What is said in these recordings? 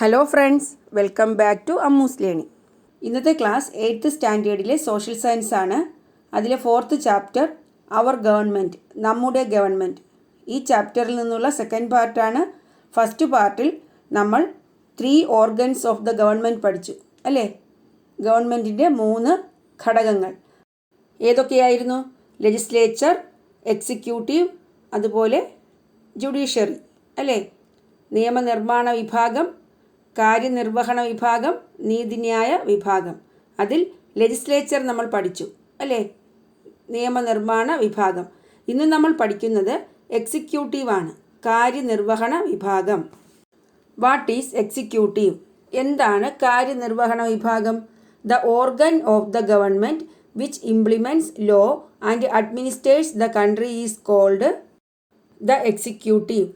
Hello friends, welcome back to Ammu's learning. ഇന്നത്തെ class 8th സ്റ്റാൻഡേർഡിലെ social science ആണ്. അതിലെ 4th ചാപ്റ്റർ അവർ ഗവൺമെൻറ്, നമ്മുടെ ഗവൺമെൻറ്. ഈ ചാപ്റ്ററിൽ നിന്നുള്ള സെക്കൻഡ് പാർട്ടാണ്. ഫസ്റ്റ് പാർട്ടിൽ നമ്മൾ 3 ഓർഗൻസ് ഓഫ് ദ ഗവൺമെൻറ് പഠിച്ചു അല്ലേ? ഗവൺമെൻറ്റിൻ്റെ 3 ഘടകങ്ങൾ ഏതൊക്കെയായിരുന്നു? ലെജിസ്ലേച്ചർ, എക്സിക്യൂട്ടീവ്, അതുപോലെ ജുഡീഷ്യറി അല്ലേ? നിയമനിർമ്മാണ വിഭാഗം, കാര്യനിർവഹണ വിഭാഗം, നീതിന്യായ വിഭാഗം. അതിൽ ലെജിസ്ലേച്ചർ നമ്മൾ പഠിച്ചു അല്ലേ? നിയമനിർമ്മാണ വിഭാഗം. ഇന്ന് നമ്മൾ പഠിക്കുന്നത് എക്സിക്യൂട്ടീവാണ്, കാര്യനിർവഹണ വിഭാഗം. What is executive? എന്താണ് കാര്യനിർവഹണ വിഭാഗം? The organ of the government which implements law and administrates the country is called the executive.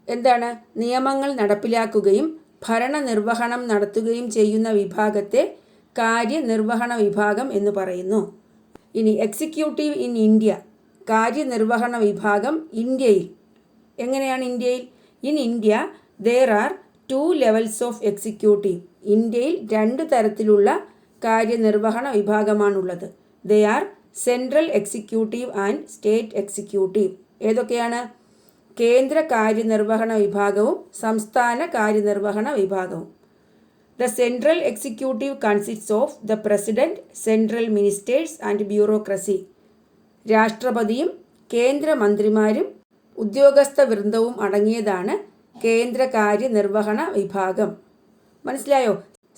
എന്താണ്? നിയമങ്ങൾ നടപ്പിലാക്കുകയും ഭരണനിർവഹണം നടത്തുകയും ചെയ്യുന്ന വിഭാഗത്തെ കാര്യനിർവഹണ വിഭാഗം എന്ന് പറയുന്നു. ഇനി എക്സിക്യൂട്ടീവ് ഇൻ ഇന്ത്യ, കാര്യനിർവഹണ വിഭാഗം ഇന്ത്യയിൽ എങ്ങനെയാണ്? In India there are 2 levels of executive. ഇന്ത്യയിൽ 2 തരത്തിലുള്ള കാര്യനിർവഹണ വിഭാഗമാണുള്ളത്. They are central executive and state executive. ഏതൊക്കെയാണ്? കേന്ദ്ര കാര്യനിർവഹണ വിഭാഗവും സംസ്ഥാന കാര്യനിർവഹണ വിഭാഗവും. The central executive consists of the president, central ministers and bureaucracy. രാഷ്ട്രപതിയും കേന്ദ്രമന്ത്രിമാരും ഉദ്യോഗസ്ഥ വൃന്ദവും അടങ്ങിയതാണ് കേന്ദ്ര കാര്യനിർവഹണ വിഭാഗം. മനസ്സിലായോ?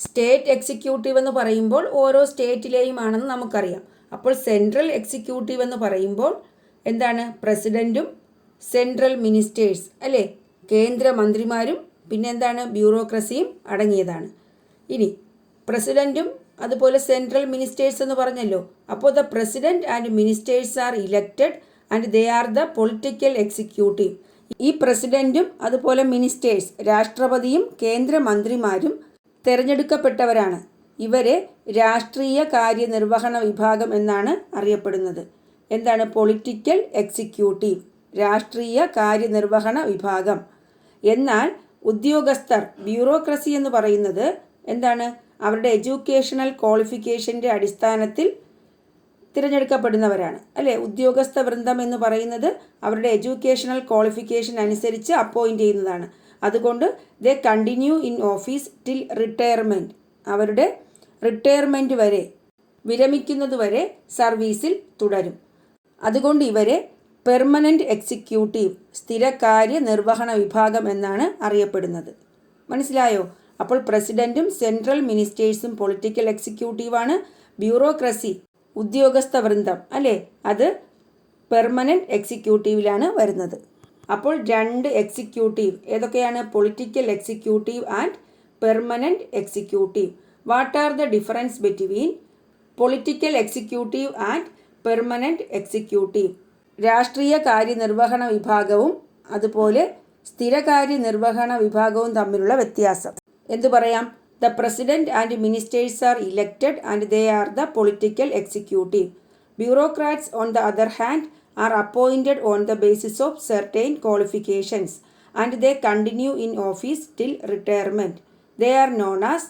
സ്റ്റേറ്റ് എക്സിക്യൂട്ടീവ് എന്ന് പറയുമ്പോൾ ഓരോ സ്റ്റേറ്റിലെയും ആണെന്ന് നമുക്കറിയാം. അപ്പോൾ സെൻട്രൽ എക്സിക്യൂട്ടീവ് എന്ന് പറയുമ്പോൾ എന്താണ്? പ്രസിഡൻറ്റും സെൻട്രൽ മിനിസ്റ്റേഴ്സ് അല്ലേ? കേന്ദ്രമന്ത്രിമാരും പിന്നെ എന്താണ്? ബ്യൂറോക്രസിയും അടങ്ങിയതാണ്. ഇനി പ്രസിഡൻറ്റും അതുപോലെ സെൻട്രൽ മിനിസ്റ്റേഴ്സ് എന്ന് പറഞ്ഞല്ലോ. അപ്പോൾ the president and ministers are elected and they are the political executive. ഈ പ്രസിഡൻറ്റും അതുപോലെ മിനിസ്റ്റേഴ്സ്, രാഷ്ട്രപതിയും കേന്ദ്രമന്ത്രിമാരും തിരഞ്ഞെടുക്കപ്പെട്ടവരാണ്. ഇവരെ രാഷ്ട്രീയ കാര്യനിർവഹണ വിഭാഗം എന്നാണ് അറിയപ്പെടുന്നത്. എന്താണ്? പൊളിറ്റിക്കൽ എക്സിക്യൂട്ടീവ്, രാഷ്ട്രീയ കാര്യനിർവഹണ വിഭാഗം. എന്നാൽ ഉദ്യോഗസ്ഥർ, ബ്യൂറോക്രസി എന്ന് പറയുന്നത് എന്താണ്? അവരുടെ എഡ്യൂക്കേഷണൽ ക്വാളിഫിക്കേഷൻ്റെ അടിസ്ഥാനത്തിൽ തിരഞ്ഞെടുക്കപ്പെടുന്നവരാണ് അല്ലേ? ഉദ്യോഗസ്ഥ വൃന്ദം എന്ന് പറയുന്നത് അവരുടെ എഡ്യൂക്കേഷണൽ ക്വാളിഫിക്കേഷൻ അനുസരിച്ച് അപ്പോയിൻ്റ് ചെയ്യുന്നതാണ്. അതുകൊണ്ട് ദേ continue in office till retirement. അവരുടെ റിട്ടയർമെൻറ്റ് വരെ, വിരമിക്കുന്നത് വരെ സർവീസിൽ തുടരും. അതുകൊണ്ട് ഇവരെ പെർമനൻ്റ് എക്സിക്യൂട്ടീവ്, സ്ഥിരകാര്യ നിർവഹണ വിഭാഗം എന്നാണ് അറിയപ്പെടുന്നത്. മനസ്സിലായോ? അപ്പോൾ പ്രസിഡൻറ്റും സെൻട്രൽ മിനിസ്റ്റേഴ്സും പൊളിറ്റിക്കൽ എക്സിക്യൂട്ടീവാണ്. ബ്യൂറോക്രസി, ഉദ്യോഗസ്ഥ വൃന്ദം അല്ലേ, അത് പെർമനൻ്റ് എക്സിക്യൂട്ടീവിലാണ് വരുന്നത്. അപ്പോൾ 2 എക്സിക്യൂട്ടീവ് ഏതൊക്കെയാണ്? Political executive and permanent executive. What are the difference between political executive and permanent executive? രാഷ്ട്രീയ കാര്യനിർവഹണ വിഭാഗവും അതുപോലെ സ്ഥിരകാര്യനിർവഹണ വിഭാഗവും തമ്മിലുള്ള വ്യത്യാസം എന്തു പറയാം? The president and ministers are elected and they are the political executive. Bureaucrats on the other hand are appointed on the basis of certain qualifications and they continue in office till retirement. They are known as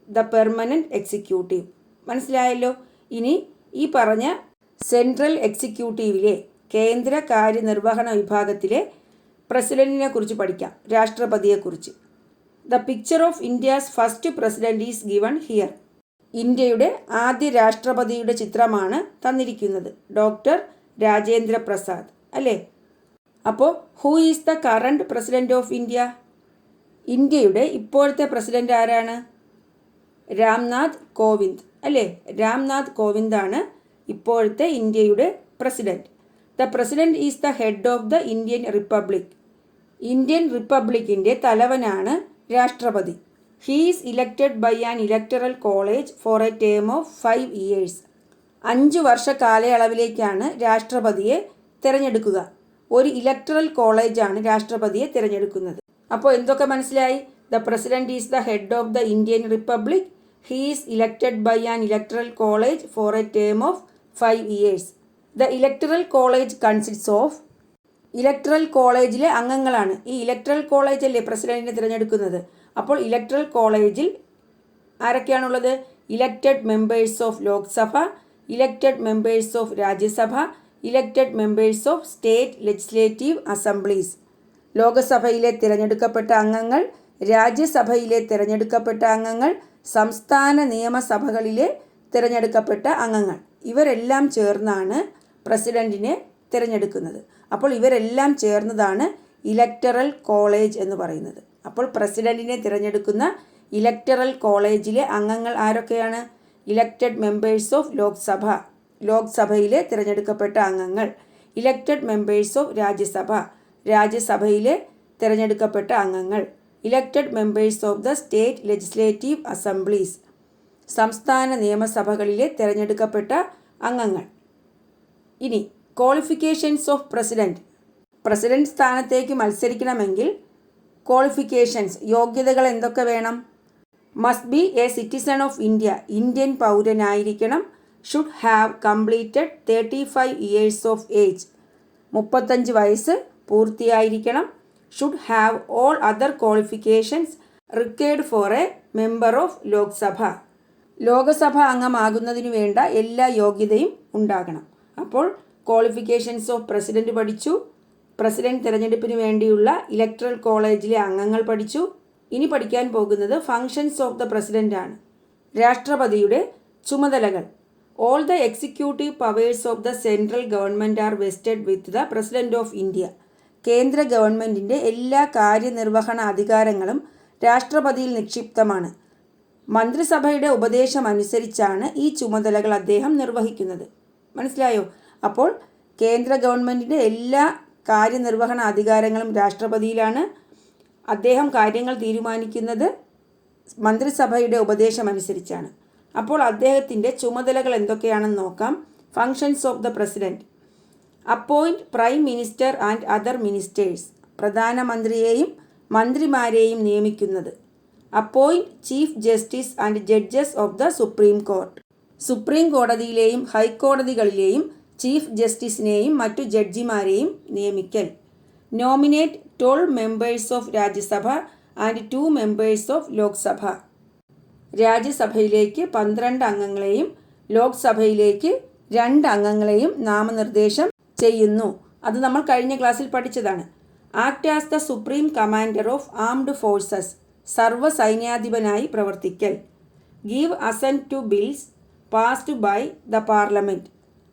the permanent executive. മനസ്സിലായല്ലോ? ഇനി ഈ പറഞ്ഞ central എക്സിക്യൂട്ടീവിലെ കേന്ദ്ര കാര്യനിർവഹണ വിഭാഗത്തിലെ പ്രസിഡന്റിനെ കുറിച്ച് പഠിക്കാം, രാഷ്ട്രപതിയെക്കുറിച്ച്. The picture of India's first president is given here. ഇന്ത്യയുടെ ആദ്യ രാഷ്ട്രപതിയുടെ ചിത്രമാണ് തന്നിരിക്കുന്നത്. ഡോക്ടർ രാജേന്ദ്ര പ്രസാദ് അല്ലേ? അപ്പോൾ who is the current president of India? ഇന്ത്യയുടെ ഇപ്പോഴത്തെ പ്രസിഡന്റ് ആരാണ്? രാംനാഥ് കോവിന്ദ് അല്ലേ? രാംനാഥ് കോവിന്ദാണ് ഇപ്പോഴത്തെ ഇന്ത്യയുടെ president. The president is the head of the Indian republic. Indian റിപ്പബ്ലിക്കിൻ്റെ തലവനാണ് രാഷ്ട്രപതി. He is elected by an electoral college for a term of 5 years. 5 വർഷ കാലയളവിലേക്കാണ് രാഷ്ട്രപതിയെ തിരഞ്ഞെടുക്കുക. ഒരു ഇലക്ടറൽ കോളേജാണ് രാഷ്ട്രപതിയെ തിരഞ്ഞെടുക്കുന്നത്. അപ്പോൾ എന്തൊക്കെ മനസ്സിലായി? The president is the head of the Indian republic. He is elected by an electoral college for a term of 5 years. The electoral college consists of electoral കോളേജിലെ അംഗങ്ങളാണ്. ഈ ഇലക്ട്രൽ കോളേജ് അല്ലേ പ്രസിഡന്റിനെ തിരഞ്ഞെടുക്കുന്നത്. അപ്പോൾ ഇലക്ട്രൽ കോളേജിൽ ആരൊക്കെയാണുള്ളത്? Elected members of Lok Sabha, elected members of Rajya Sabha, elected members of state legislative assemblies. ലോകസഭയിലെ തിരഞ്ഞെടുക്കപ്പെട്ട അംഗങ്ങൾ, രാജ്യസഭയിലെ തിരഞ്ഞെടുക്കപ്പെട്ട അംഗങ്ങൾ, സംസ്ഥാന നിയമസഭകളിലെ തിരഞ്ഞെടുക്കപ്പെട്ട അംഗങ്ങൾ, ഇവരെല്ലാം ചേർന്നാണ് പ്രസിഡന്റിനെ തിരഞ്ഞെടുക്കുന്നത്. അപ്പോൾ ഇവരെല്ലാം ചേർന്നതാണ് ഇലക്ടറൽ കോളേജ് എന്ന് പറയുന്നത്. അപ്പോൾ പ്രസിഡന്റിനെ തിരഞ്ഞെടുക്കുന്ന ഇലക്ടറൽ കോളേജിലെ അംഗങ്ങൾ ആരൊക്കെയാണ്? ഇലക്റ്റഡ് മെമ്പേഴ്സ് ഓഫ് ലോക്സഭ, ലോക്സഭയിലെ തിരഞ്ഞെടുക്കപ്പെട്ട അംഗങ്ങൾ, ഇലക്റ്റഡ് മെമ്പേഴ്സ് ഓഫ് രാജ്യസഭ, രാജ്യസഭയിലെ തിരഞ്ഞെടുക്കപ്പെട്ട അംഗങ്ങൾ, elected members of the state legislative assemblies, സംസ്ഥാന നിയമസഭകളിലെ തിരഞ്ഞെടുക്കപ്പെട്ട അംഗങ്ങൾ. ഇനി ക്വാളിഫിക്കേഷൻസ് ഓഫ് പ്രസിഡന്റ്. പ്രസിഡന്റ് സ്ഥാനത്തേക്ക് മത്സരിക്കണമെങ്കിൽ ക്വാളിഫിക്കേഷൻസ്, യോഗ്യതകൾ എന്തൊക്കെ വേണം? Must be a citizen of India, Indian പൗരനായിരിക്കണം. Should have completed 35 years of age, 35 വയസ്സ് പൂർത്തിയായിരിക്കണം. Should have all other qualifications required for a member of Lok Sabha, Lok Sabha അംഗമാകുന്നതിനു വേണ്ട എല്ലാ യോഗ്യതയും ഉണ്ടാകണം. അപ്പോൾ ക്വാളിഫിക്കേഷൻസ് ഓഫ് പ്രസിഡന്റ് പഠിച്ചു, പ്രസിഡന്റ് തിരഞ്ഞെടുപ്പിന് വേണ്ടിയുള്ള ഇലക്ട്രൽ കോളേജിലെ അംഗങ്ങൾ പഠിച്ചു. ഇനി പഠിക്കാൻ പോകുന്നത് ഫങ്ഷൻസ് ഓഫ് ദ പ്രസിഡന്റ് ആണ്. രാഷ്ട്രപതിയുടെ ചുമതലകൾ. All the executive powers of the central government are vested with the president of India. കേന്ദ്ര ഗവൺമെൻറ്റിൻ്റെ എല്ലാ കാര്യനിർവഹണ അധികാരങ്ങളും രാഷ്ട്രപതിയിൽ നിക്ഷിപ്തമാണ്. മന്ത്രിസഭയുടെ ഉപദേശമനുസരിച്ചാണ് ഈ ചുമതലകൾ അദ്ദേഹം നിർവഹിക്കുന്നത്. മനസ്സിലായോ? അപ്പോൾ കേന്ദ്ര ഗവൺമെൻറ്റിൻ്റെ എല്ലാ കാര്യനിർവഹണ അധികാരങ്ങളും രാഷ്ട്രപതിയിലാണ്. അദ്ദേഹം കാര്യങ്ങൾ തീരുമാനിക്കുന്നത് മന്ത്രിസഭയുടെ ഉപദേശമനുസരിച്ചാണ്. അപ്പോൾ അദ്ദേഹത്തിൻ്റെ ചുമതലകൾ എന്തൊക്കെയാണെന്ന് നോക്കാം. Functions of the president. Appoint prime minister and other ministers, പ്രധാനമന്ത്രിയെയും മന്ത്രിമാരെയും നിയമിക്കുന്നത്. Appoint chief justice and judges of the supreme court, supreme കോടതിയിലെയും ഹൈക്കോടതികളിലെയും ചീഫ് ജസ്റ്റിസിനെയും മറ്റു ജഡ്ജിമാരെയും നിയമിക്കൽ. Nominate 12 members of Rajya Sabha and 2 members of Lok Sabha. രാജ്യസഭയിലേക്ക് 12 അംഗങ്ങളെയും ലോക്സഭയിലേക്ക് 2 അംഗങ്ങളെയും നാമനിർദ്ദേശം ചെയ്യുന്നു. അത് നമ്മൾ കഴിഞ്ഞ ക്ലാസ്സിൽ പഠിച്ചതാണ്. Act as the supreme commander of armed forces, സർവ്വ സൈന്യാധിപനായി പ്രവർത്തിക്കൽ. Give assent to bills passed by the parliament,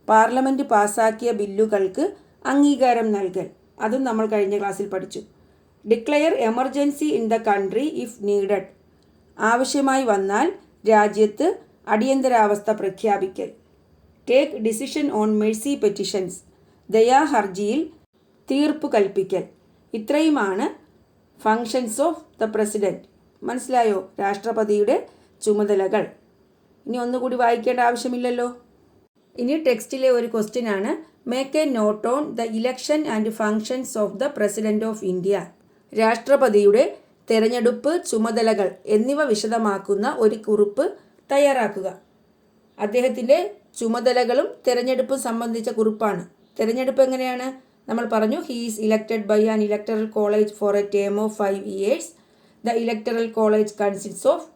parliament പാസ്സാക്കിയ ബില്ലുകൾക്ക് അംഗീകാരം നൽകൽ. അതും നമ്മൾ കഴിഞ്ഞ ക്ലാസ്സിൽ പഠിച്ചു. Declare emergency in the country if needed, ആവശ്യമായി വന്നാൽ രാജ്യത്ത് അടിയന്തരാവസ്ഥ പ്രഖ്യാപിക്കൽ. Take decision on mercy petitions, ദയാഹർജിയിൽ തീർപ്പ് കൽപ്പിക്കൽ. ഇത്രയുമാണ് ഫങ്ഷൻസ് ഓഫ് ദ പ്രസിഡന്റ്. മനസ്സിലായോ? രാഷ്ട്രപതിയുടെ ചുമതലകൾ. ഇനി ഒന്നുകൂടി വായിക്കേണ്ട ആവശ്യമില്ലല്ലോ. ഇനി ടെക്സ്റ്റിലെ ഒരു ക്വസ്റ്റ്യൻ ആണ്. Make a note on the election and functions of the president of India. രാഷ്ട്രപതിയുടെ തെരഞ്ഞെടുപ്പ്, ചുമതലകൾ എന്നിവ വിശദമാക്കുന്ന ഒരു കുറിപ്പ് തയ്യാറാക്കുക. അദ്ദേഹത്തിൻ്റെ ചുമതലകളും തെരഞ്ഞെടുപ്പും സംബന്ധിച്ച കുറിപ്പാണ്. തെരഞ്ഞെടുപ്പ് എങ്ങനെയാണ്? നമ്മൾ പറഞ്ഞു, he is elected by an electoral college for a term of 5 years. The electoral college consists of,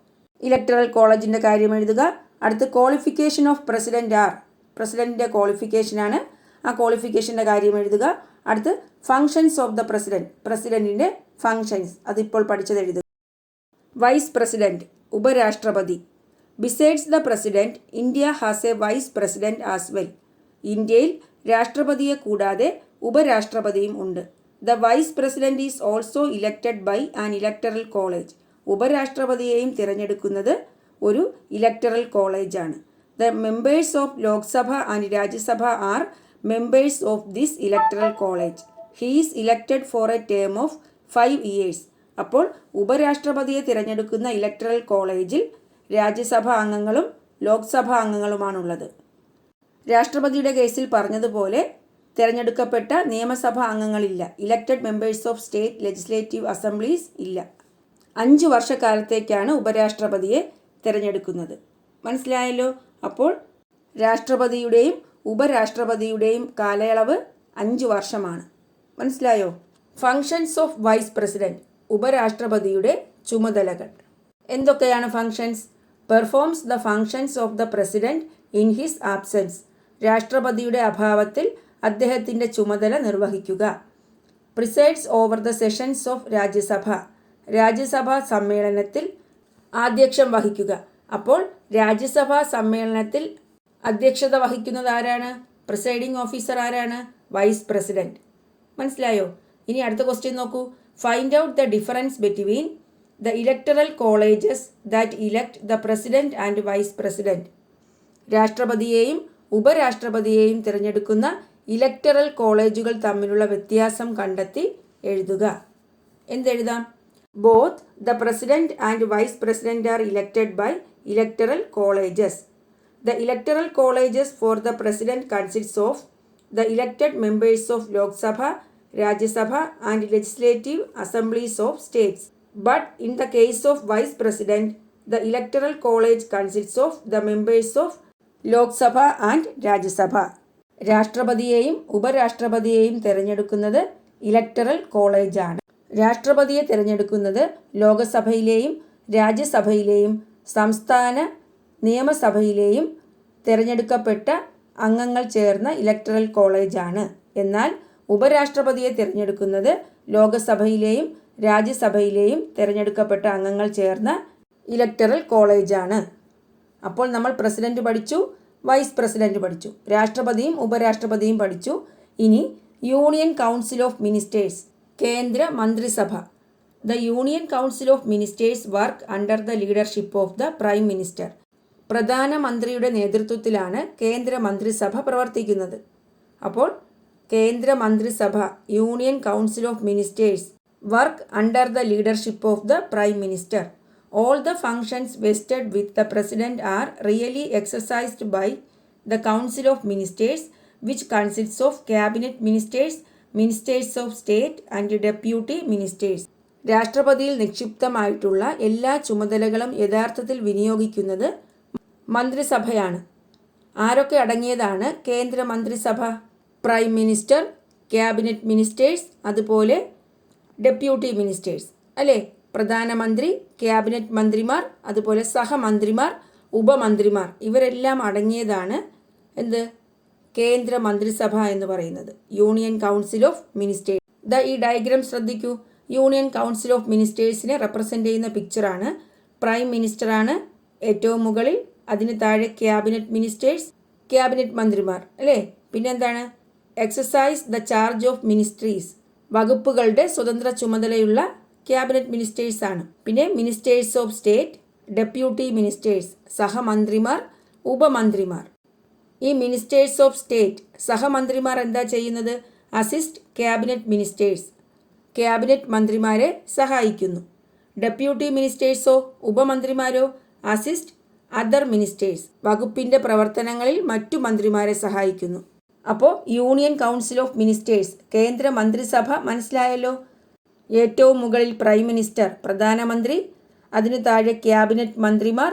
electoral കോളേജിൻ്റെ കാര്യം എഴുതുക. അടുത്ത് ക്വാളിഫിക്കേഷൻ ഓഫ് പ്രസിഡന്റ് ആർ, പ്രസിഡന്റിൻ്റെ ക്വാളിഫിക്കേഷനാണ്. ആ ക്വാളിഫിക്കേഷൻ്റെ കാര്യം എഴുതുക. അടുത്ത് ഫങ്ഷൻസ് ഓഫ് ദ പ്രസിഡന്റ്, പ്രസിഡന്റിൻ്റെ ഫങ്ഷൻസ്, അതിപ്പോൾ പഠിച്ചത് എഴുതുക. വൈസ് പ്രസിഡന്റ്, ഉപരാഷ്ട്രപതി. Besides the president, India has a vice president as well. ഇന്ത്യയിൽ രാഷ്ട്രപതിയെ കൂടാതെ ഉപരാഷ്ട്രപതിയും ഉണ്ട്. The vice president is also elected by an electoral college. ഉപരാഷ്ട്രപതിയെയും തിരഞ്ഞെടുക്കുന്നത് ഒരു ഇലക്ടറൽ കോളേജാണ്. The members of Lok Sabha and Rajya Sabha are members of this electoral college. He is elected for a term of 5 years. അപ്പോൾ ഉപരാഷ്ട്രപതിയെ തിരഞ്ഞെടുക്കുന്ന ഇലക്ടറൽ കോളേജിൽ രാജ്യസഭാ അംഗങ്ങളും ലോക്സഭാ അംഗങ്ങളുമാണുള്ളത്. രാഷ്ട്രപതിയുടെ കേസിൽ പറഞ്ഞതുപോലെ തിരഞ്ഞെടുക്കപ്പെട്ട നിയമസഭാ അംഗങ്ങളില്ല. Elected members of state legislative assemblies ഇല്ല. 5 വർഷക്കാലത്തേക്കാണ് ഉപരാഷ്ട്രപതിയെ തിരഞ്ഞെടുക്കുന്നത്. മനസ്സിലായല്ലോ? അപ്പോൾ രാഷ്ട്രപതിയുടെയും ഉപരാഷ്ട്രപതിയുടെയും കാലയളവ് 5 വർഷമാണ്. മനസ്സിലായോ? ഫങ്ഷൻസ് ഓഫ് വൈസ് പ്രസിഡന്റ്, ഉപരാഷ്ട്രപതിയുടെ ചുമതലകൾ. എന്തൊക്കെയാണ് functions? Performs the functions of the president in his absence. രാഷ്ട്രപതിയുടെ അഭാവത്തിൽ അദ്ദേഹത്തിൻ്റെ ചുമതല നിർവഹിക്കുക. Presides over the sessions of Rajya Sabha. Rajya Sabha സമ്മേളനത്തിൽ അധ്യക്ഷം വഹിക്കുക. അപ്പോൾ രാജ്യസഭാ സമ്മേളനത്തിൽ അധ്യക്ഷത വഹിക്കുന്നത് ആരാണ്? പ്രിസൈഡിംഗ് ഓഫീസർ ആരാണ്? Vice president. മനസ്സിലായോ? ഇനി അടുത്ത ക്വസ്റ്റ്യൻ നോക്കൂ. Find out the difference between the electoral colleges that elect the president and vice president. രാഷ്ട്രപതിയെയും ഉപരാഷ്ട്രപതിയെയും തിരഞ്ഞെടുക്കുന്ന ഇലക്ടറൽ കോളേജുകൾ തമ്മിലുള്ള വ്യത്യാസം കണ്ടെത്തി എഴുതുക. എന്തെഴുതാം? Both the president and vice president are elected by electoral colleges. The electoral colleges for the president consists of the elected members of Lok Sabha, Rajya Sabha and legislative assemblies of states. But in the case of vice president, the electoral college consists of the members of Lok Sabha and Rajya Sabha. രാഷ്ട്രപതിയെയും ഉപരാഷ്ട്രപതിയെയും തിരഞ്ഞെടുക്കുന്നത് electoral കോളേജാണ്. രാഷ്ട്രപതിയെ തിരഞ്ഞെടുക്കുന്നത് ലോകസഭയിലെയും രാജ്യസഭയിലെയും സംസ്ഥാന നിയമസഭയിലെയും തിരഞ്ഞെടുക്കപ്പെട്ട അംഗങ്ങൾ ചേർന്ന electoral കോളേജാണ്. എന്നാൽ ഉപരാഷ്ട്രപതിയെ തിരഞ്ഞെടുക്കുന്നത് ലോകസഭയിലെയും രാജ്യസഭയിലെയും തിരഞ്ഞെടുക്കപ്പെട്ട അംഗങ്ങൾ ചേർന്ന ഇലക്ടറൽ കോളേജാണ്. അപ്പോൾ നമ്മൾ പ്രസിഡന്റ് പഠിച്ചു, വൈസ് പ്രസിഡന്റ് പഠിച്ചു, രാഷ്ട്രപതിയും ഉപരാഷ്ട്രപതിയും പഠിച്ചു. ഇനി യൂണിയൻ കൗൺസിൽ ഓഫ് മിനിസ്റ്റേഴ്സ്, കേന്ദ്ര മന്ത്രിസഭ. The union council of ministers work under the leadership of the prime minister. പ്രധാനമന്ത്രിയുടെ നേതൃത്വത്തിലാണ് കേന്ദ്ര മന്ത്രിസഭ പ്രവർത്തിക്കുന്നത്. അപ്പോൾ കേന്ദ്ര മന്ത്രിസഭ, union council of ministers, work under the leadership of the prime minister. All the functions vested with the president are really exercised by the council of ministers, which consists of cabinet ministers, ministers of state and deputy ministers. രാഷ്ട്രപതിയിൽ നിക്ഷിപ്തമായിട്ടുള്ള എല്ലാ ചുമതലകളും യഥാർത്ഥത്തിൽ വിനിയോഗിക്കുന്നത് മന്ത്രിസഭയാണ്. ആരൊക്കെ അടങ്ങിയതാണ് കേന്ദ്ര മന്ത്രിസഭ? Prime minister, cabinet ministers, അതുപോലെ deputy ministers അല്ലേ? പ്രധാനമന്ത്രി, cabinet മന്ത്രിമാർ, അതുപോലെ സഹമന്ത്രിമാർ, ഉപമന്ത്രിമാർ, ഇവരെല്ലാം അടങ്ങിയതാണ് എന്ത്? കേന്ദ്ര മന്ത്രിസഭ എന്ന് പറയുന്നത്, യൂണിയൻ കൗൺസിൽ ഓഫ് മിനിസ്റ്റേഴ്സ്. ഈ ഡയഗ്രാം ശ്രദ്ധിക്കൂ. യൂണിയൻ കൗൺസിൽ ഓഫ് മിനിസ്റ്റേഴ്സിനെ റെപ്രസെൻ്റ് ചെയ്യുന്ന പിക്ചറാണ്. പ്രൈം മിനിസ്റ്ററാണ് ഏറ്റവും മുകളിൽ, അതിന് താഴെ ക്യാബിനറ്റ് മിനിസ്റ്റേഴ്സ്, ക്യാബിനറ്റ് മന്ത്രിമാർ അല്ലേ? പിന്നെന്താണ്? Exercise the charge of ministries, വകുപ്പുകളുടെ സ്വതന്ത്ര ചുമതലയുള്ള ക്യാബിനറ്റ് മിനിസ്റ്റേഴ്സ് ആണ്. പിന്നെ ministers of state, deputy ministers, സഹമന്ത്രിമാർ, ഉപമന്ത്രിമാർ. ഈ മിനിസ്റ്റേഴ്സ് ഓഫ് സ്റ്റേറ്റ്, സഹമന്ത്രിമാർ എന്താ ചെയ്യുന്നത്? അസിസ്റ്റ് ക്യാബിനറ്റ് മിനിസ്റ്റേഴ്സ്, ക്യാബിനറ്റ് മന്ത്രിമാരെ സഹായിക്കുന്നു. ഡെപ്യൂട്ടി മിനിസ്റ്റേഴ്സോ, ഉപമന്ത്രിമാരോ, അസിസ്റ്റ് അതർ മിനിസ്റ്റേഴ്സ്, വകുപ്പിൻ്റെ പ്രവർത്തനങ്ങളിൽ മറ്റു മന്ത്രിമാരെ സഹായിക്കുന്നു. അപ്പോൾ യൂണിയൻ കൗൺസിൽ ഓഫ് മിനിസ്റ്റേഴ്സ്, കേന്ദ്ര മന്ത്രിസഭ മനസ്സിലായല്ലോ. ഏറ്റവും മുകളിൽ പ്രൈം മിനിസ്റ്റർ, പ്രധാനമന്ത്രി, അതിനു താഴെ ക്യാബിനറ്റ് മന്ത്രിമാർ,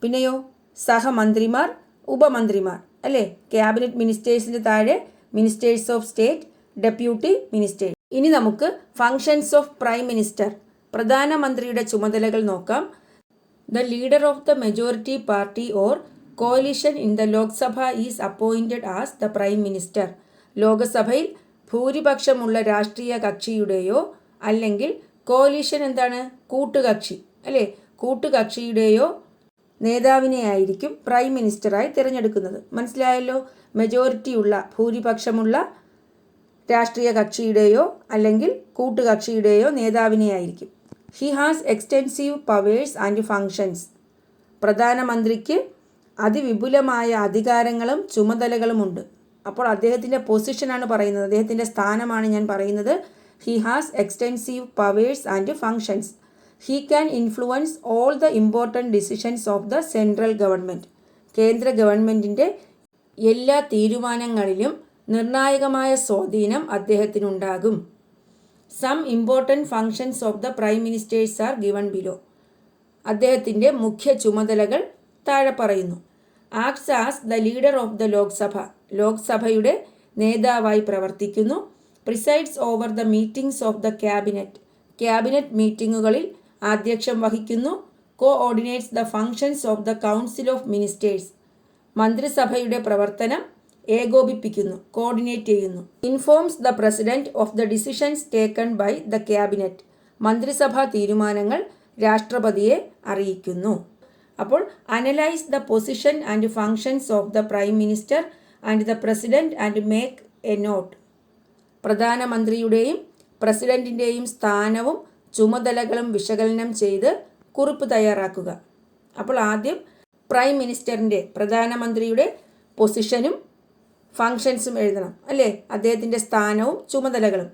പിന്നെയോ സഹമന്ത്രിമാർ, ഉപമന്ത്രിമാർ അല്ലേ? ക്യാബിനറ്റ് മിനിസ്റ്റേഴ്സിന് താഴെ ministers of state, deputy ministers. ഇനി നമുക്ക് ഫങ്ഷൻസ് ഓഫ് പ്രൈം മിനിസ്റ്റർ, പ്രധാനമന്ത്രിയുടെ ചുമതലകൾ നോക്കാം. The leader of the majority party or coalition in the Lok Sabha is appointed as the prime minister. ലോകസഭയിൽ ഭൂരിപക്ഷമുള്ള രാഷ്ട്രീയ കക്ഷിയുടെയോ അല്ലെങ്കിൽ കോalition എന്താണ്? കൂട്ടുകക്ഷി അല്ലേ? കൂട്ടുകക്ഷിയുടെയോ നേതാവിനെയായിരിക്കും പ്രൈം മിനിസ്റ്ററായി തിരഞ്ഞെടുക്കുന്നത്. മനസ്സിലായല്ലോ? മെജോറിറ്റിയുള്ള, ഭൂരിപക്ഷമുള്ള രാഷ്ട്രീയ കക്ഷിയുടെയോ അല്ലെങ്കിൽ കൂട്ടുകക്ഷിയുടെയോ നേതാവിനെയായിരിക്കും. He has extensive powers and functions. പ്രധാനമന്ത്രിക്ക് അതിവിപുലമായ അധികാരങ്ങളും ചുമതലകളുമുണ്ട്. അപ്പോൾ അദ്ദേഹത്തിൻ്റെ പൊസിഷനാണ് പറയുന്നത്, അദ്ദേഹത്തിൻ്റെ സ്ഥാനമാണ് ഞാൻ പറയുന്നത്. He has extensive powers and functions. He can influence all the important decisions of the central government. കേന്ദ്ര ഗവൺമെൻറ്റിൻ്റെ എല്ലാ തീരുമാനങ്ങളിലും നിർണായകമായ സ്വാധീനം അദ്ദേഹത്തിനുണ്ടാകും. Some important functions of the prime ministers are given below. അദ്ദേഹത്തിൻ്റെ മുഖ്യ ചുമതലകൾ താഴെ പറയുന്നു. Acts as the leader of the Lok Sabha. ലോക്സഭയുടെ നേതാവായി പ്രവർത്തിക്കുന്നു. Presides over the meetings of the cabinet. Cabinet മീറ്റിങ്ങുകളിൽ ആധ്യക്ഷം വഹിക്കുന്നു. Coordinates the functions of the council of ministers. മന്ത്രിസഭയുടെ പ്രവർത്തനം ഏകോപിപ്പിക്കുന്നു, കോർഡിനേറ്റ് ചെയ്യുന്നു. Informs the president of the decisions taken by the cabinet. മന്ത്രിസഭാ തീരുമാനങ്ങൾ രാഷ്ട്രപതിയെ അറിയിക്കുന്നു. അപ്പോൾ analyse the position and functions of the prime minister and the president and make a note. പ്രധാനമന്ത്രിയുടെയും പ്രസിഡന്റിൻ്റെയും സ്ഥാനവും ചുമതലകളും വിശകലനം ചെയ്ത് കുറിപ്പ് തയ്യാറാക്കുക. അപ്പോൾ ആദ്യം പ്രൈം മിനിസ്റ്ററിൻ്റെ, പ്രധാനമന്ത്രിയുടെ പൊസിഷനും ഫങ്ഷൻസും എഴുതണം അല്ലേ, അദ്ദേഹത്തിൻ്റെ സ്ഥാനവും ചുമതലകളും.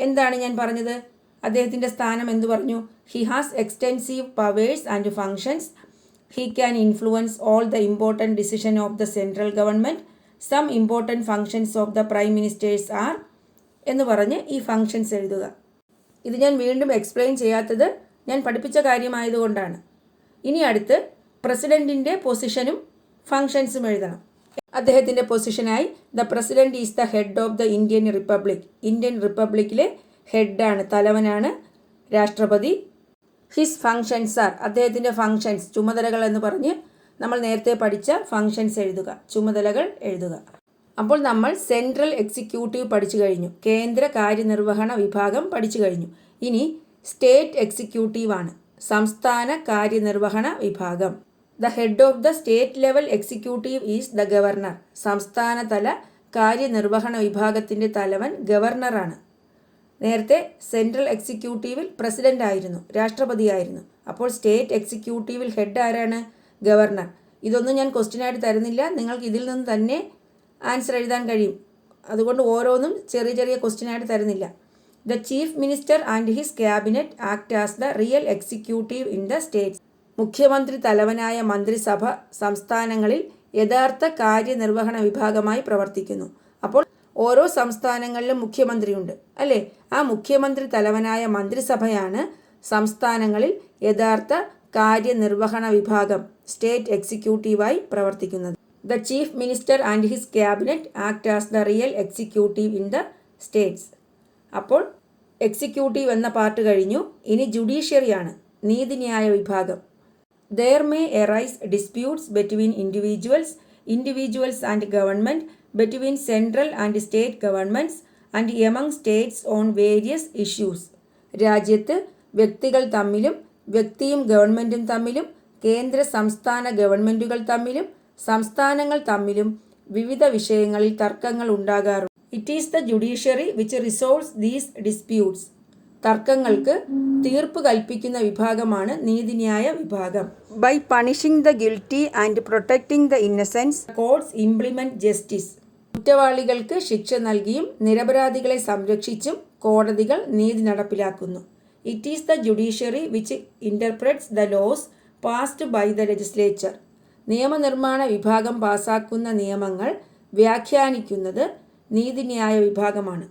എന്താണ് ഞാൻ പറഞ്ഞത്? അദ്ദേഹത്തിൻ്റെ സ്ഥാനം എന്തു പറഞ്ഞു? He has extensive powers and functions. He can influence all the important decision of the central government. Some important functions of the prime ministers are എന്ന് പറഞ്ഞ് ഈ ഫങ്ഷൻസ് എഴുതുക. ഇത് ഞാൻ വീണ്ടും എക്സ്പ്ലെയിൻ ചെയ്യാത്തത് ഞാൻ പഠിപ്പിച്ച കാര്യമായതുകൊണ്ടാണ്. ഇനി അടുത്ത് പ്രസിഡൻറ്റിൻ്റെ പൊസിഷനും ഫങ്ഷൻസും എഴുതണം. അദ്ദേഹത്തിൻ്റെ പൊസിഷനായി the president is the head of the Indian republic. Indian റിപ്പബ്ലിക്കിലെ ഹെഡാണ്, തലവനാണ് രാഷ്ട്രപതി. ഹിസ് ഫങ്ഷൻസ് ആർ, അദ്ദേഹത്തിൻ്റെ ഫങ്ഷൻസ്, ചുമതലകൾ എന്ന് പറഞ്ഞ് നമ്മൾ നേരത്തെ പഠിച്ച ഫങ്ഷൻസ് എഴുതുക, ചുമതലകൾ എഴുതുക. അപ്പോൾ നമ്മൾ സെൻട്രൽ എക്സിക്യൂട്ടീവ് പഠിച്ചു കഴിഞ്ഞു, കേന്ദ്ര കാര്യനിർവഹണ വിഭാഗം പഠിച്ചു കഴിഞ്ഞു. ഇനി സ്റ്റേറ്റ് എക്സിക്യൂട്ടീവ് ആണ്, സംസ്ഥാന കാര്യനിർവഹണ വിഭാഗം. The head of the state level executive is the governor. സംസ്ഥാനതല കാര്യനിർവഹണ വിഭാഗത്തിൻ്റെ തലവൻ ഗവർണറാണ്. നേരത്തെ സെൻട്രൽ എക്സിക്യൂട്ടീവിൽ പ്രസിഡന്റ് ആയിരുന്നു, രാഷ്ട്രപതിയായിരുന്നു. അപ്പോൾ സ്റ്റേറ്റ് എക്സിക്യൂട്ടീവിൽ ഹെഡ് ആരാണ്? ഗവർണർ. ഇതൊന്നും ഞാൻ ക്വസ്റ്റ്യനായിട്ട് തരുന്നില്ല, നിങ്ങൾക്ക് ഇതിൽ നിന്ന് തന്നെ ആൻസർ എഴുതാൻ കഴിയും. അതുകൊണ്ട് ഓരോന്നും ചെറിയ ചെറിയ ക്വസ്റ്റ്യനായിട്ട് തരുന്നില്ല. The chief minister and his cabinet act as the real executive in the States. മുഖ്യമന്ത്രി തലവനായ മന്ത്രിസഭ സംസ്ഥാനങ്ങളിൽ യഥാർത്ഥ കാര്യനിർവഹണ വിഭാഗമായി പ്രവർത്തിക്കുന്നു. അപ്പോൾ ഓരോ സംസ്ഥാനങ്ങളിലും മുഖ്യമന്ത്രിയുണ്ട് അല്ലേ? ആ മുഖ്യമന്ത്രി തലവനായ മന്ത്രിസഭയാണ് സംസ്ഥാനങ്ങളിൽ യഥാർത്ഥ കാര്യനിർവഹണ വിഭാഗം, സ്റ്റേറ്റ് എക്സിക്യൂട്ടീവായി പ്രവർത്തിക്കുന്നത്. The chief minister and his cabinet act as the real executive in the States. അപ്പോൾ എക്സിക്യൂട്ടീവ് എന്ന പാർട്ട് കഴിഞ്ഞു. ഇനി ജുഡീഷ്യറിയാണ്, നീതിന്യായ വിഭാഗം. There may arise disputes between individuals and government, between central and state governments and among states on various issues. രാജ്യത്ത് വ്യക്തികൾ തമ്മിലും വ്യക്തിയും ഗവൺമെൻറ്റും തമ്മിലും കേന്ദ്ര സംസ്ഥാന ഗവൺമെൻറ്റുകൾ തമ്മിലും സംസ്ഥാനങ്ങൾ തമ്മിലും വിവിധ വിഷയങ്ങളിൽ തർക്കങ്ങൾ ഉണ്ടാകാറുണ്ട്. It is the judiciary which resolves these disputes. തർക്കങ്ങൾക്ക് തീർപ്പ് കൽപ്പിക്കുന്ന വിഭാഗമാണ് നീതിന്യായ വിഭാഗം. By punishing the guilty and protecting the innocence, courts implement justice. കുറ്റവാളികൾക്ക് ശിക്ഷ നൽകിയും നിരപരാധികളെ സംരക്ഷിച്ചും കോടതികൾ നീതി നടപ്പിലാക്കുന്നു. It is the judiciary which interprets the laws passed by the legislature. നിയമനിർമ്മാണ വിഭാഗം പാസാക്കുന്ന നിയമങ്ങൾ വ്യാഖ്യാനിക്കുന്നത് നീതിന്യായ വിഭാഗമാണ്.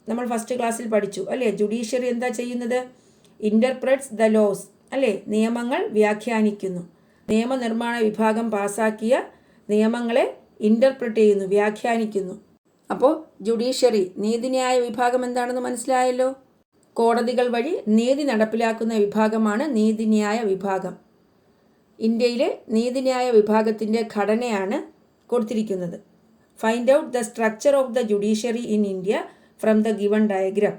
നമ്മൾ ഫസ്റ്റ് ക്ലാസ്സിൽ പഠിച്ചു അല്ലേ? ജുഡീഷ്യറി എന്താ ചെയ്യുന്നത്? ഇൻ്റർപ്രറ്റ്സ് ദ ലോസ് അല്ലേ? നിയമങ്ങൾ വ്യാഖ്യാനിക്കുന്നു. നിയമനിർമ്മാണ വിഭാഗം പാസാക്കിയ നിയമങ്ങളെ ഇൻ്റർപ്രറ്റ് ചെയ്യുന്നു, വ്യാഖ്യാനിക്കുന്നു. അപ്പോൾ ജുഡീഷ്യറി, നീതിന്യായ വിഭാഗം എന്താണെന്ന് മനസ്സിലായല്ലോ. കോടതികൾ വഴി നീതി നടപ്പിലാക്കുന്ന വിഭാഗമാണ് നീതിന്യായ വിഭാഗം. ഇന്ത്യയിലെ നീതിന്യായ വിഭാഗത്തിൻ്റെ ഘടനയാണ് കൊടുത്തിരിക്കുന്നത്. Find out the structure of the judiciary in India from the given diagram.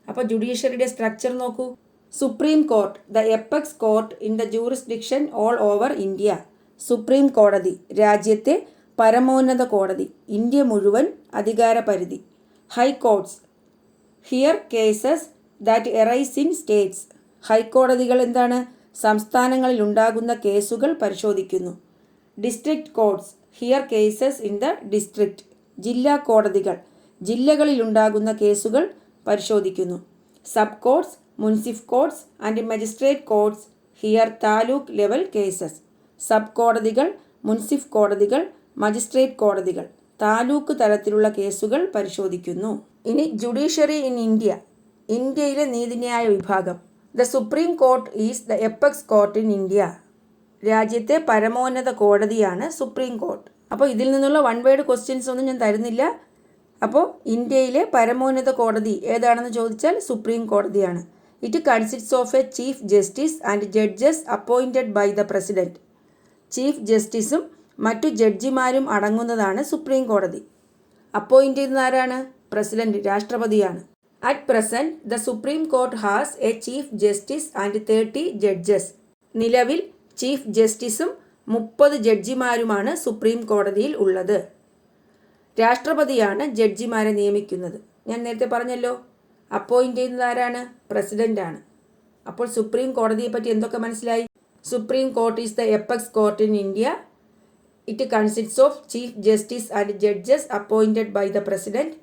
അപ്പോൾ ജുഡീഷ്യറിയുടെ സ്ട്രക്ചർ നോക്കൂ. Supreme court, the apex court in the jurisdiction all over India. Supreme കോടതി, രാജ്യത്തെ പരമോന്നത കോടതി, ഇന്ത്യ മുഴുവൻ അധികാര പരിധി. High courts, hear cases that arise in states. ഹൈക്കോടതികൾ എന്താണ്? സംസ്ഥാനങ്ങളിൽ ഉണ്ടാകുന്ന കേസുകൾ പരിശോധിക്കുന്നു. District courts, hear cases in the district. ജില്ലാ കോടതികൾ, ജില്ലകളിലുണ്ടാകുന്ന കേസുകൾ പരിശോധിക്കുന്നു. Sub courts, munsif courts and magistrate കോർട്ട്സ്, here taluk level cases. Sub കോടതികൾ, മുൻസിഫ് കോടതികൾ, മജിസ്ട്രേറ്റ് കോടതികൾ താലൂക്ക് തലത്തിലുള്ള കേസുകൾ പരിശോധിക്കുന്നു. ഇനി ജുഡീഷ്യറി ഇൻ ഇന്ത്യ, ഇന്ത്യയിലെ നീതിന്യായ വിഭാഗം. The supreme court is the apex court in India. രാജ്യത്തെ പരമോന്നത കോടതിയാണ് സുപ്രീം കോർട്ട്. അപ്പോൾ ഇതിൽ നിന്നുള്ള വൺ വേർഡ് ക്വസ്റ്റ്യൻസ് ഒന്നും ഞാൻ തരുന്നില്ല. അപ്പോൾ ഇന്ത്യയിലെ പരമോന്നത കോടതി ഏതാണെന്ന് ചോദിച്ചാൽ സുപ്രീം കോടതിയാണ്. It consists of a chief justice and judges appointed by the president. Chief ജസ്റ്റിസും മറ്റു ജഡ്ജിമാരും അടങ്ങുന്നതാണ് സുപ്രീം കോടതി. അപ്പോയിൻറ്റ് ചെയ്യുന്നത് ആരാണ്? പ്രസിഡന്റ്, രാഷ്ട്രപതിയാണ്. At present the supreme court has a chief justice and 30 judges. നിലവിൽ ചീഫ് ജസ്റ്റിസും 30 ജഡ്ജിമാരുമാണ് സുപ്രീം കോടതിയിൽ ഉള്ളത്. രാഷ്ട്രപതിയാണ് ജഡ്ജിമാരെ നിയമിക്കുന്നത്. ഞാൻ നേരത്തെ പറഞ്ഞല്ലോ, അപ്പോയിൻറ്റ് ചെയ്യുന്നത് ആരാണ്? പ്രസിഡൻ്റാണ്. അപ്പോൾ സുപ്രീം കോടതിയെ പറ്റി എന്തൊക്കെ മനസ്സിലായി? Supreme court is the apex court in India. It consists of chief justice and judges appointed by the president.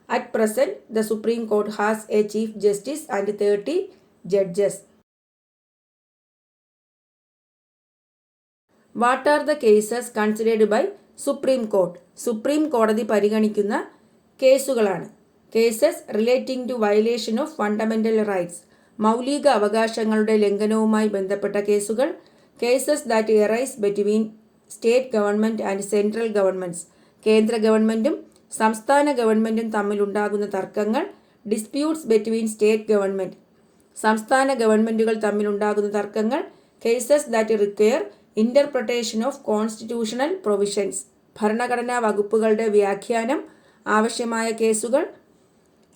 At present, the Supreme Court has a Chief Justice and 30 judges. What are the cases considered by Supreme Court? സുപ്രീം കോടതി പരിഗണിക്കുന്ന കേസുകളാണ്. Cases relating to violation of fundamental rights. മൗലിക അവകാശങ്ങളുടെ ലംഘനവുമായി ബന്ധപ്പെട്ട കേസുകൾ. Cases that arise between state government and central governments. കേന്ദ്ര ഗവൺമെൻറ്റും സംസ്ഥാന ഗവൺമെൻറ്റും തമ്മിലുണ്ടാകുന്ന തർക്കങ്ങൾ. Disputes between state government. സംസ്ഥാന ഗവൺമെൻറ്റുകൾ തമ്മിലുണ്ടാകുന്ന തർക്കങ്ങൾ. Cases that require interpretation of constitutional provisions. ഭരണഘടനാ വകുപ്പുകളുടെ വ്യാഖ്യാനം ആവശ്യമായ കേസുകൾ.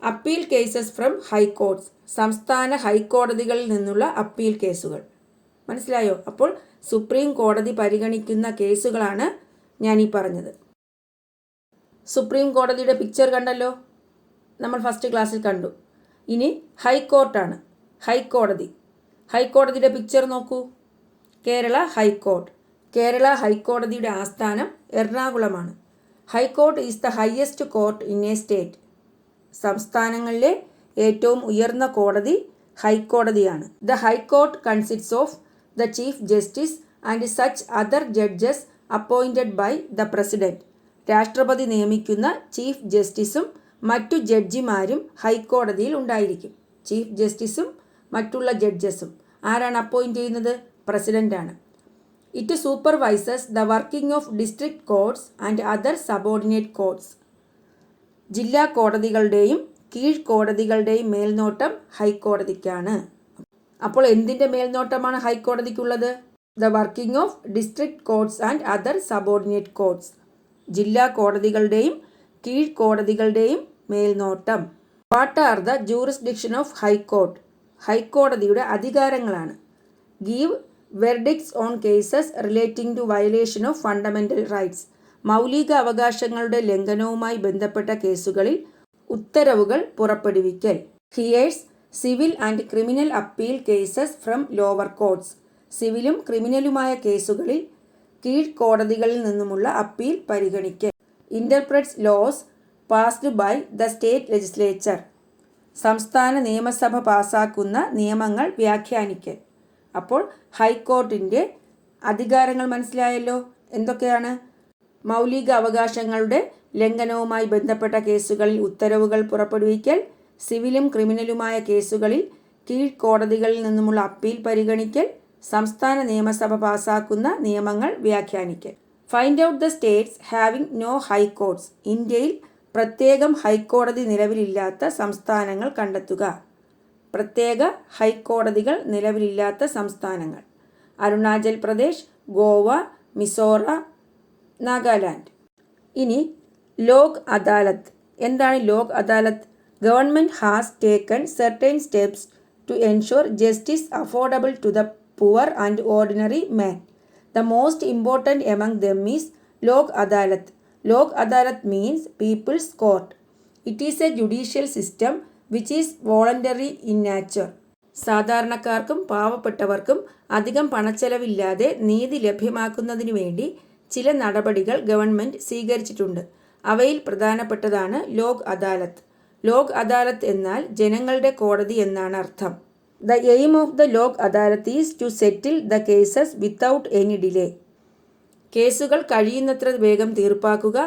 Appeal cases from high courts. സംസ്ഥാന ഹൈക്കോടതികളിൽ നിന്നുള്ള അപ്പീൽ കേസുകൾ. മനസ്സിലായോ? അപ്പോൾ സുപ്രീം കോടതി പരിഗണിക്കുന്ന കേസുകളാണ് ഞാനീ പറഞ്ഞത്. സുപ്രീം കോടതിയുടെ പിക്ചർ കണ്ടല്ലോ, നമ്മൾ ഫസ്റ്റ് ക്ലാസ്സിൽ കണ്ടു. ഇനി ഹൈക്കോർട്ടാണ്. ഹൈക്കോടതി. ഹൈക്കോടതിയുടെ പിക്ചർ നോക്കൂ. കേരള ഹൈക്കോർട്ട്. കേരള ഹൈക്കോടതിയുടെ ആസ്ഥാനം എറണാകുളമാണ്. High court is the highest court in a state. സംസ്ഥാനങ്ങളിലെ ഏറ്റവും ഉയർന്ന കോടതി ഹൈക്കോടതിയാണ്. The high court consists of the chief justice and such other judges appointed by the president. രാഷ്ട്രപതി നിയമിക്കുന്ന ചീഫ് ജസ്റ്റിസും മറ്റു ജഡ്ജിമാരും ഹൈക്കോടതിയിൽ ഉണ്ടായിരിക്കും. ചീഫ് ജസ്റ്റിസും മറ്റുള്ള ജഡ്ജസും ആരാണ് അപ്പോയിൻറ്റ് ചെയ്യുന്നത്? പ്രസിഡൻ്റാണ്. It supervises the working of district courts and other subordinate courts. ജില്ലാ കോടതികളുടെയും കീഴ്ക്കോടതികളുടെയും മേൽനോട്ടം ഹൈക്കോടതിക്കാണ്. അപ്പോൾ എന്തിൻ്റെ മേൽനോട്ടമാണ് ഹൈക്കോടതിക്കുള്ളത്? The working of district courts and other subordinate courts. ജില്ലാ കോടതികളുടെയും കീഴ്ക്കോടതികളുടെയും മേൽനോട്ടം. What are the jurisdiction of high court? ഹൈക്കോടതിയുടെ അധികാരങ്ങളാണ്. Give verdicts on cases relating to violation of fundamental rights. മൗലിക അവകാശങ്ങളുടെ ലംഘനവുമായി ബന്ധപ്പെട്ട കേസുകളിൽ ഉത്തരവുകൾ പുറപ്പെടുവിക്കൽ. Hears civil and criminal appeal cases from lower courts. സിവിലും ക്രിമിനലുമായ കേസുകളിൽ കീഴ്ക്കോടതികളിൽ നിന്നുമുള്ള അപ്പീൽ പരിഗണിക്കൽ. Interprets laws passed by the state legislature. സംസ്ഥാന നിയമസഭ പാസാക്കുന്ന നിയമങ്ങൾ വ്യാഖ്യാനിക്കൽ. അപ്പോൾ ഹൈക്കോർട്ടിൻ്റെ അധികാരങ്ങൾ മനസ്സിലായല്ലോ. എന്തൊക്കെയാണ്? മൗലിക അവകാശങ്ങളുടെ ലംഘനവുമായി ബന്ധപ്പെട്ട കേസുകളിൽ ഉത്തരവുകൾ പുറപ്പെടുവിക്കൽ. സിവിലും ക്രിമിനലുമായ കേസുകളിൽ കീഴ്ക്കോടതികളിൽ നിന്നുമുള്ള അപ്പീൽ പരിഗണിക്കൽ. സംസ്ഥാന നിയമസഭ പാസാക്കുന്ന നിയമങ്ങൾ വ്യാഖ്യാനിക്കൽ. Find out the states having no high courts. ഇന്ത്യയിൽ പ്രത്യേകം ഹൈക്കോടതി നിലവിലില്ലാത്ത സംസ്ഥാനങ്ങൾ കണ്ടെത്തുക. പ്രത്യേക ഹൈക്കോടതികൾ നിലവിലില്ലാത്ത സംസ്ഥാനങ്ങൾ: അരുണാചൽ പ്രദേശ്, ഗോവ, മിസോറാം, നാഗാലാൻഡ്. ഇനി ലോക് അദാലത്ത്. എന്താണ് Lok Adalat? Government has taken certain steps to ensure justice affordable to the poor and ordinary man. The most important among them is Lok Adalat. Lok Adalat means People's Court. It is a judicial system which is voluntary in nature. സാധാരണക്കാർക്കും പാവപ്പെട്ടവർക്കും അധികം പണച്ചെലവില്ലാതെ നീതി ലഭ്യമാക്കുന്നതിനു വേണ്ടി ചില നടപടികൾ government സ്വീകരിച്ചിട്ടുണ്ട്. അവയിൽ പ്രധാനപ്പെട്ടതാണ് ലോക് അദാലത്ത്. ലോക് അദാലത്ത് എന്നാൽ ജനങ്ങളുടെ കോടതി എന്നാണ് അർത്ഥം. The aim of the Lok Adalat is to settle the cases without any delay. കേസുകൾ കഴിയുന്നത്ര വേഗം തീർപ്പാക്കുക,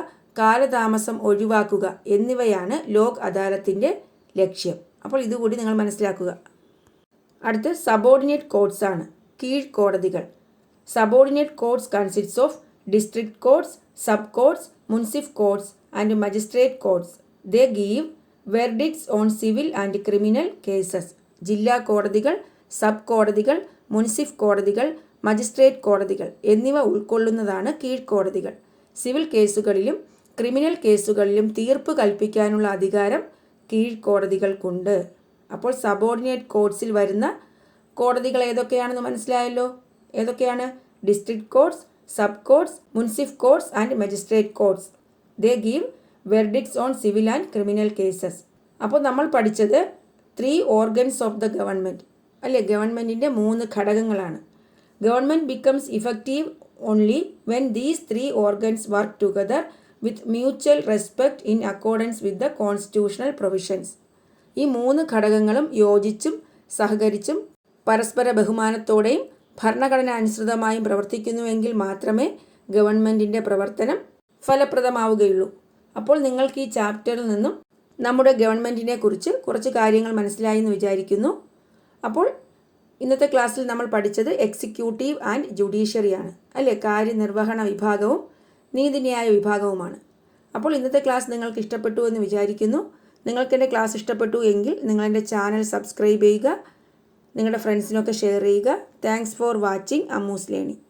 കാലതാമസം ഒഴിവാക്കുക എന്നിവയാണ് ലോക് അദാലത്തിൻ്റെ ലക്ഷ്യം. അപ്പോൾ ഇതുകൂടി നിങ്ങൾ മനസ്സിലാക്കുക. അടുത്ത് സബോർഡിനേറ്റ് കോർട്ട്സ് ആണ്, കീഴ്ക്കോടതികൾ. Subordinate courts consists of district courts, sub courts, munsif courts and magistrate courts. They give verdicts on civil and criminal cases. ജില്ലാ കോടതികൾ, സബ് കോടതികൾ, മുനിസിഫ് കോടതികൾ, മജിസ്ട്രേറ്റ് കോടതികൾ എന്നിവ ഉൾക്കൊള്ളുന്നതാണ് കീഴ്ക്കോടതികൾ. സിവിൽ കേസുകളിലും ക്രിമിനൽ കേസുകളിലും തീർപ്പ് കൽപ്പിക്കാനുള്ള അധികാരം കീഴ്ക്കോടതികൾക്കുണ്ട്. അപ്പോൾ സബോർഡിനേറ്റ് കോർട്സിൽ വരുന്ന കോടതികൾ ഏതൊക്കെയാണെന്ന് മനസ്സിലായല്ലോ. ഏതൊക്കെയാണ്? District courts, sub courts, munsif courts and magistrate courts. They give verdicts on civil and criminal cases. അപ്പോൾ നമ്മൾ പഠിച്ചത് 3 ഓർഗൻസ് ഓഫ് ദ ഗവൺമെൻറ് അല്ലേ? ഗവൺമെൻറ്റിൻ്റെ 3 ഘടകങ്ങളാണ്. Government becomes effective only when these 3 organs work together with mutual respect in accordance with the constitutional provisions. ഈ 3 ഘടകങ്ങളും യോജിച്ചും സഹകരിച്ചും പരസ്പര ബഹുമാനത്തോടെയും ഭരണഘടന അനുസൃതമായും പ്രവർത്തിക്കുന്നുവെങ്കിൽ മാത്രമേ ഗവൺമെൻറ്റിൻ്റെ പ്രവർത്തനം ഫലപ്രദമാവുകയുള്ളൂ. അപ്പോൾ നിങ്ങൾക്ക് ഈ ചാപ്റ്ററിൽ നിന്നും നമ്മുടെ ഗവൺമെൻറ്റിനെ കുറിച്ച് കുറച്ച് കാര്യങ്ങൾ മനസ്സിലായി എന്ന് വിചാരിക്കുന്നു. അപ്പോൾ ഇന്നത്തെ ക്ലാസ്സിൽ നമ്മൾ പഠിച്ചത് എക്സിക്യൂട്ടീവ് ആൻഡ് ജുഡീഷ്യറിയാണ് അല്ലേ? കാര്യനിർവഹണ വിഭാഗവും നീതിന്യായ വിഭാഗവുമാണ്. അപ്പോൾ ഇന്നത്തെ ക്ലാസ് നിങ്ങൾക്ക് ഇഷ്ടപ്പെട്ടു എന്ന് വിചാരിക്കുന്നു. നിങ്ങൾക്ക് എൻ്റെ ക്ലാസ് ഇഷ്ടപ്പെട്ടു എങ്കിൽ നിങ്ങളെൻ്റെ ചാനൽ സബ്സ്ക്രൈബ് ചെയ്യുക, നിങ്ങളുടെ ഫ്രണ്ട്സിനൊക്കെ ഷെയർ ചെയ്യുക. Thanks for watching Ammu's learning.